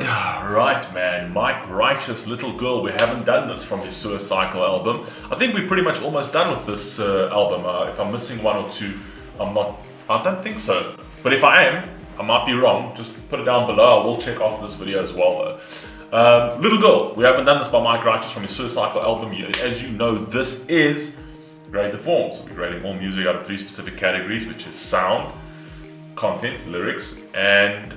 Right, man, Mike Righteous, Little Girl. We haven't done this from his Suicycle album. I think we're pretty much almost done with this album. If I'm missing one or two, I don't think so. But if I am, I might be wrong. Just put it down below. I will check after this video as well though. Little Girl. We haven't done this by Mike Righteous from his Suicycle album. As you know, this is Grade the Forms. We're grading all music out of 3 specific categories, which is sound, content, lyrics, and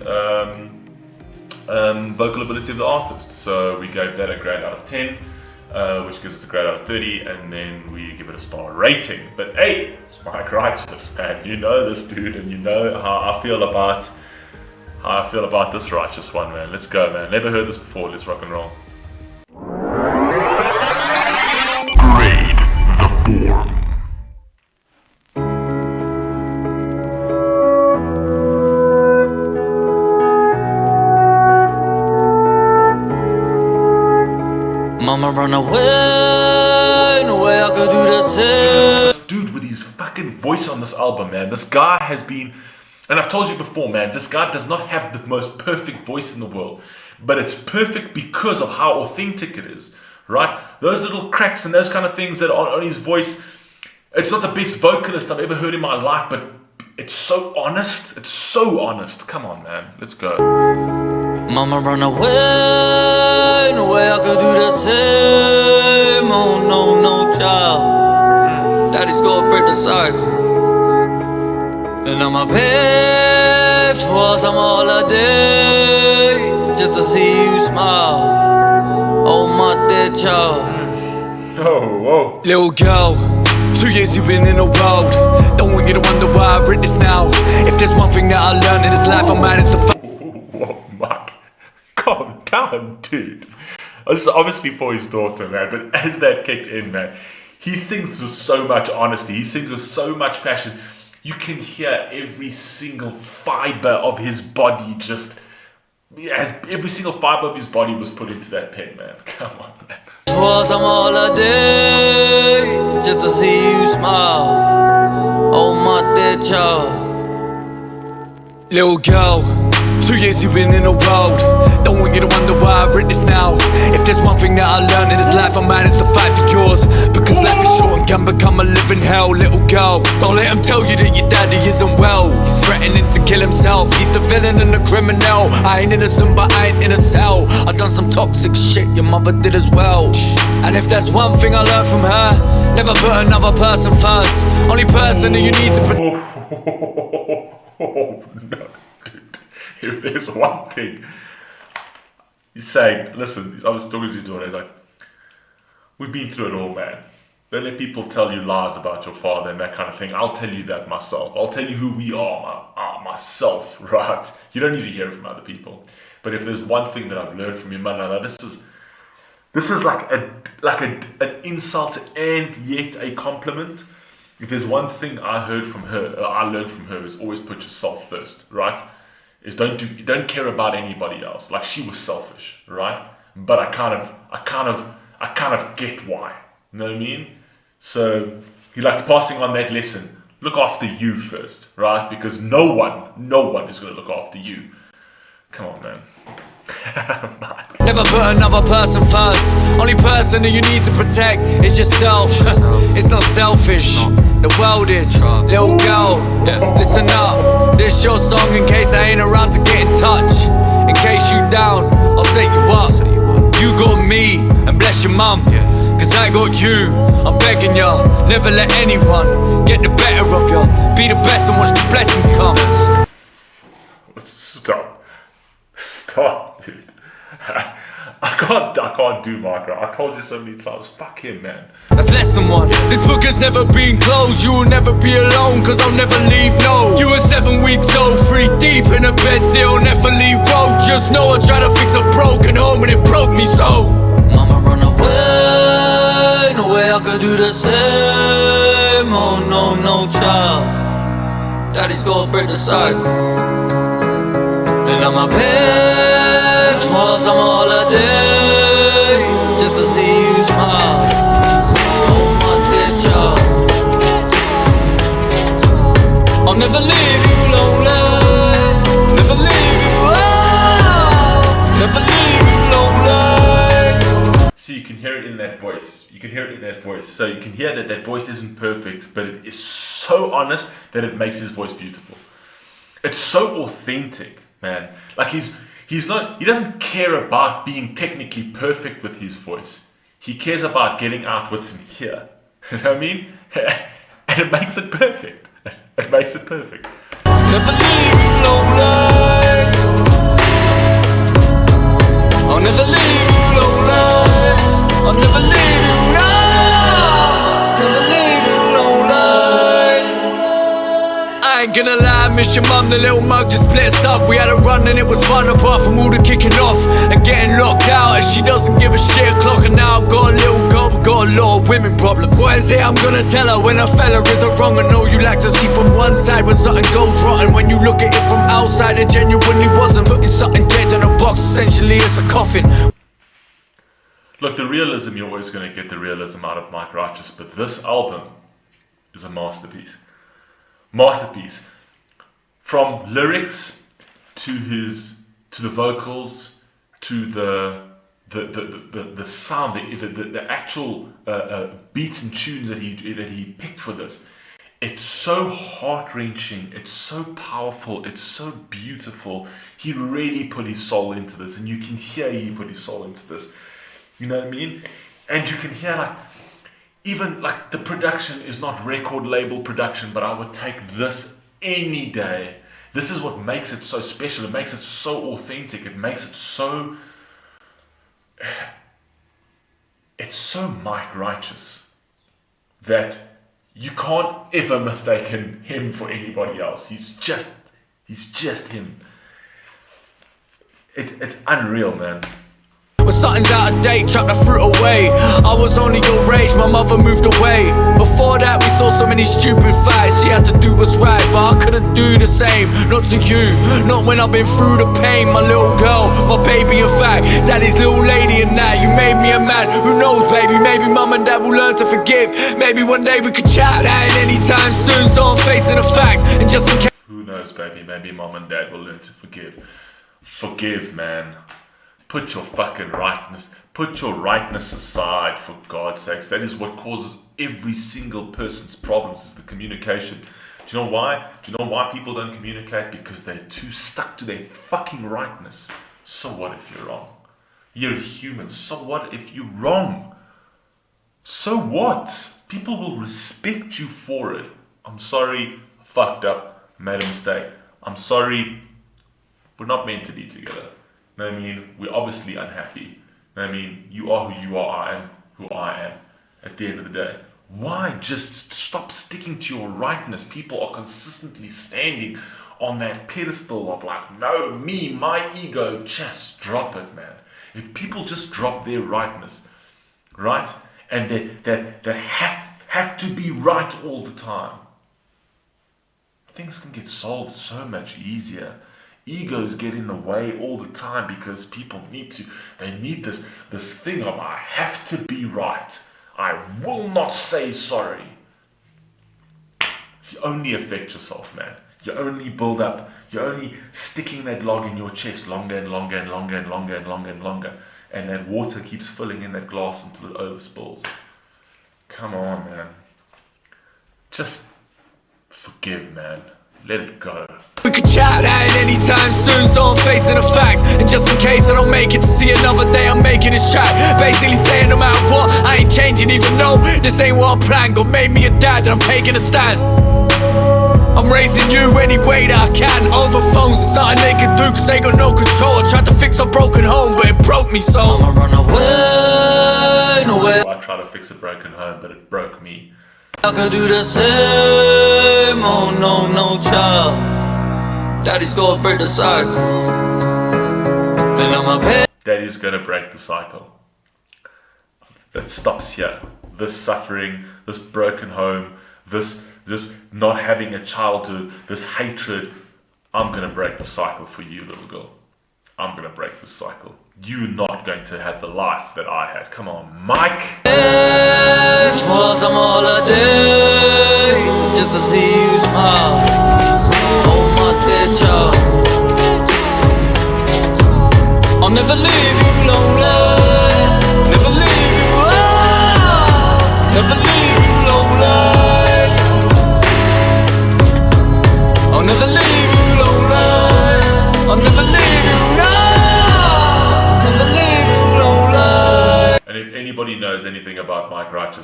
vocal ability of the artist. So we gave that a grade out of 10, which gives us a grade out of 30, and then we give it a star rating. But hey, it's Mike Righteous, man. You know this dude, and you know how I feel about this Righteous one, man. Let's go, man. Never heard this before. Let's rock and roll. Grade the Form. Mama run away, no way I could do the same. This dude with his fucking voice on this album, man. This guy has been, and I've told you before, man, this guy does not have the most perfect voice in the world, but it's perfect because of how authentic it is, right? Those little cracks and those kind of things that are on his voice, it's not the best vocalist I've ever heard in my life, but it's so honest. It's so honest. Come on, man. Let's go. Mama run away, no way I could do the same. Oh no, no child. Daddy's gonna break the cycle. And I'ma pay for some holiday just to see you smile. Oh my dear child. Oh, whoa. Little girl, 2 years you've been in the world. Don't want you to wonder why I written this now. If there's one thing that I learned in this life, I managed to Whoa, Mike. Calm down, dude. This is obviously for his daughter, man, but as that kicked in, man, he sings with so much honesty. He sings with so much passion. You can hear every single fiber of his body just... every single fiber of his body was put into that pen, man. Come on, man. for some holiday just to see you smile. Oh my dear child. Little girl, 2 years you've been in the world. Don't want you to wonder why I written this now. If there's one thing that I learned in this life, I managed to fight for yours. Because life is short and can become a living hell. Little girl, don't let him tell you that your daddy isn't well. He's threatening to kill himself. He's the villain and the criminal. I ain't innocent but I ain't in a cell. I done some toxic shit, your mother did as well. And if there's one thing I learned from her, never put another person first. Only person that you need to put. Oh, no, dude. If there's one thing, he's saying, listen, I was talking to his daughter, he's like, we've been through it all, man. Don't let people tell you lies about your father and that kind of thing. I'll tell you that myself. I'll tell you who we are, myself, right? You don't need to hear it from other people. But if there's one thing that I've learned from your mother, this is like an insult and yet a compliment. If there's one thing I heard from her, I learned from her, is always put yourself first, right? Is don't care about anybody else. Like, she was selfish, right? But I kind of get why. You know what I mean? So he's like passing on that lesson. Look after you first, right? Because no one is going to look after you. Come on, man. Never put another person first. Only person that you need to protect is yourself. It's not selfish, the world is. Little girl, listen up. This your song in case I ain't around to get in touch. In case you down, I'll set you up. You got me, and bless your mum, cause I got you. I'm begging ya, never let anyone get the better of ya. Be the best and watch the blessings come. Stop, dude. I can't do Mark. I told you so many times. Fuck him, man. That's lesson one. This book has never been closed. You will never be alone, cause I'll never leave, no. You were 7 weeks old, 3 deep in a bed, still never leave road. Just know I tried to fix a broken home and it broke me so. Mama run away, no way I could do the same. Oh no, no child. Daddy's gonna break the cycle. And I'ma pay for some holiday just to see you smile. Oh my dear child, I'll never leave you lonely, never leave you out, never in that voice. So you can hear that that voice isn't perfect, but it is so honest that it makes his voice beautiful. It's so authentic, man. Like he doesn't care about being technically perfect with his voice. He cares about getting out what's in here. You know what I mean? And it makes it perfect. It makes it perfect. Never leave you lonely. I'll never leave you lonely. I'll never leave you, no. Never leave you lonely. I ain't gonna lie, miss your mum, the little mug just split us up. We had a run and it was fun, apart from all the kicking off and getting locked out, as she doesn't give a shit. Clocking out, got a little girl, but got a lot of women problems. What is it I'm gonna tell her when a fella is a wrong? I know you like to see from one side when something goes rotten. When you look at it from outside, it genuinely wasn't. Putting something dead in a box, essentially it's a coffin. Look, the realism, you're always going to get the realism out of Mike Righteous, but this album is a masterpiece. Masterpiece. From lyrics to the vocals to the sound, the actual beats and tunes that he picked for this. It's so heart-wrenching, it's so powerful, it's so beautiful. He really put his soul into this, and you can hear he put his soul into this. You know what I mean? And you can hear, like, even like the production is not record label production, but I would take this any day. This is what makes it so special. It makes it so authentic. It makes it so... It's so Mike Righteous that you can't ever mistake him for anybody else. He's just him. It's unreal, man. When something's out of date, chuck the fruit away. I was only your age, my mother moved away. Before that we saw so many stupid fights. She had to do what's right, but I couldn't do the same. Not to you, not when I've been through the pain. My little girl, my baby, in fact, daddy's little lady and that. You made me a man, who knows baby, maybe mum and dad will learn to forgive. Maybe one day we could chat, that ain't anytime soon. So I'm facing the facts, and just in case. Who knows baby, maybe mum and dad will learn to forgive. Forgive, man. Put your fucking rightness, put your rightness aside, for God's sakes. That is what causes every single person's problems, is the communication. Do you know why? Do you know why people don't communicate? Because they're too stuck to their fucking rightness. So what if you're wrong? You're a human. So what if you're wrong? So what? People will respect you for it. I'm sorry, I fucked up, made a mistake. I'm sorry, we're not meant to be together. I mean, we're obviously unhappy. I mean, you are who you are, I am who I am. At the end of the day, why just stop sticking to your rightness? People are consistently standing on that pedestal of like, no, me, my ego. Just drop it, man. If people just drop their rightness, right, and that have to be right all the time, things can get solved so much easier. Egos get in the way all the time because people need this thing of, I have to be right. I will not say sorry. You only affect yourself, man. You only build up, you're only sticking that log in your chest longer and longer and longer and longer and longer and longer. And that water keeps filling in that glass until it overspills. Come on, man. Just forgive, man. Let it go. We could chat, that ain't anytime soon. So I'm facing the facts, and just in case I don't make it to see another day, I'm making this track. Basically saying no matter what, I ain't changing. Even though this ain't what I planned. God made me a dad, and I'm taking a stand. I'm raising you any way that I can. Over phones, it's nothing they can do, cause they got no control. I tried to fix a broken home, but it broke me, so I'ma run away, nowhere. I tried to fix a broken home, but it broke me. I could do the same, oh no, no child. Daddy's gonna break the cycle, and I'm a pain. Daddy's gonna break the cycle. That stops here. This suffering, this broken home, this not having a childhood, this hatred. I'm gonna break the cycle for you, little girl. I'm gonna break the cycle. You're not going to have the life that I had. Come on, Mike. For some holiday, just to see you smile. Oh my dear child, I'll never leave you lonely, never leave you.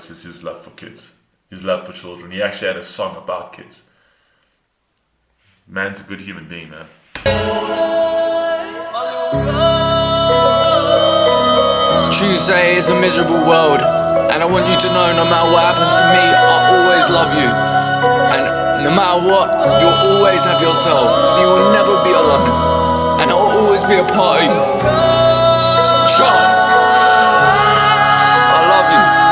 this is his love for kids, his love for children. He actually had a song about kids. Man's a good human being, man. Tuesday is a miserable world, and I want you to know no matter what happens to me, I always love you. And no matter what, you'll always have yourself, so you will never be alone. And I'll always be a part of you. Trust. I love you.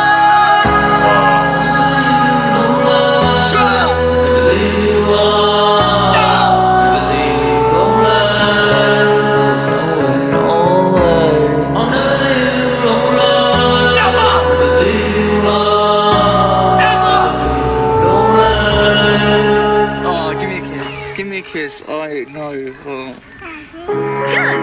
Oh, give me a kiss. Give me a kiss. I know. Oh. Good.